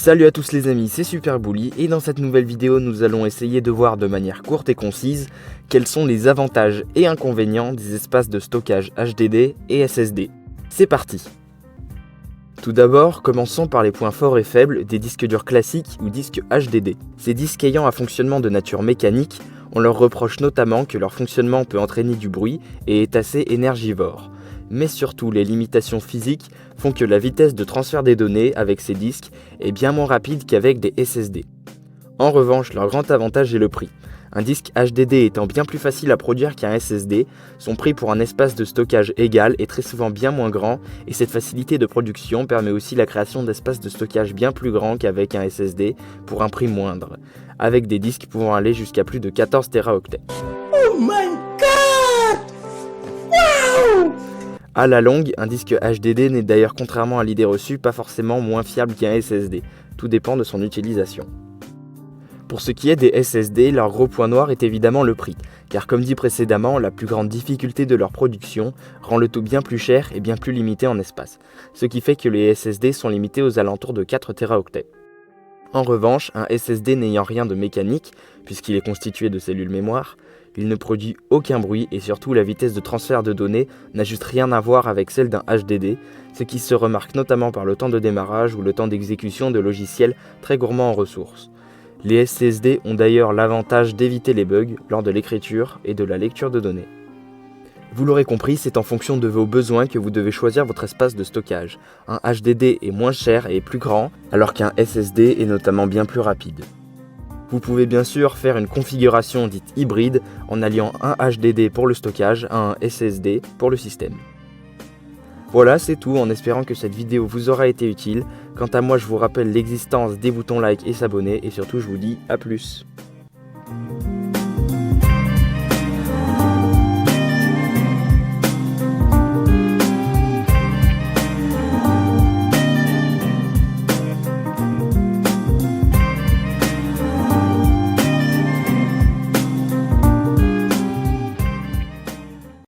Salut à tous les amis, c'est Super Bully et dans cette nouvelle vidéo nous allons essayer de voir de manière courte et concise quels sont les avantages et inconvénients des espaces de stockage HDD et SSD. C'est parti! Tout d'abord, commençons par les points forts et faibles des disques durs classiques ou disques HDD. Ces disques ayant un fonctionnement de nature mécanique, on leur reproche notamment que leur fonctionnement peut entraîner du bruit et est assez énergivore. Mais surtout, les limitations physiques font que la vitesse de transfert des données avec ces disques est bien moins rapide qu'avec des SSD. En revanche, leur grand avantage est le prix. Un disque HDD étant bien plus facile à produire qu'un SSD, son prix pour un espace de stockage égal est très souvent bien moins grand et cette facilité de production permet aussi la création d'espaces de stockage bien plus grands qu'avec un SSD pour un prix moindre, avec des disques pouvant aller jusqu'à plus de 14 Teraoctets. Oh my god! Wow! À la longue, un disque HDD n'est d'ailleurs, contrairement à l'idée reçue, pas forcément moins fiable qu'un SSD. Tout dépend de son utilisation. Pour ce qui est des SSD, leur gros point noir est évidemment le prix, car comme dit précédemment, la plus grande difficulté de leur production rend le tout bien plus cher et bien plus limité en espace, ce qui fait que les SSD sont limités aux alentours de 4 Teraoctets. En revanche, un SSD n'ayant rien de mécanique, puisqu'il est constitué de cellules mémoire, il ne produit aucun bruit et surtout la vitesse de transfert de données n'a juste rien à voir avec celle d'un HDD, ce qui se remarque notamment par le temps de démarrage ou le temps d'exécution de logiciels très gourmands en ressources. Les SSD ont d'ailleurs l'avantage d'éviter les bugs lors de l'écriture et de la lecture de données. Vous l'aurez compris, c'est en fonction de vos besoins que vous devez choisir votre espace de stockage. Un HDD est moins cher et plus grand, alors qu'un SSD est notamment bien plus rapide. Vous pouvez bien sûr faire une configuration dite hybride en alliant un HDD pour le stockage à un SSD pour le système. Voilà, c'est tout, en espérant que cette vidéo vous aura été utile. Quant à moi, je vous rappelle l'existence des boutons like et s'abonner, et surtout je vous dis à plus.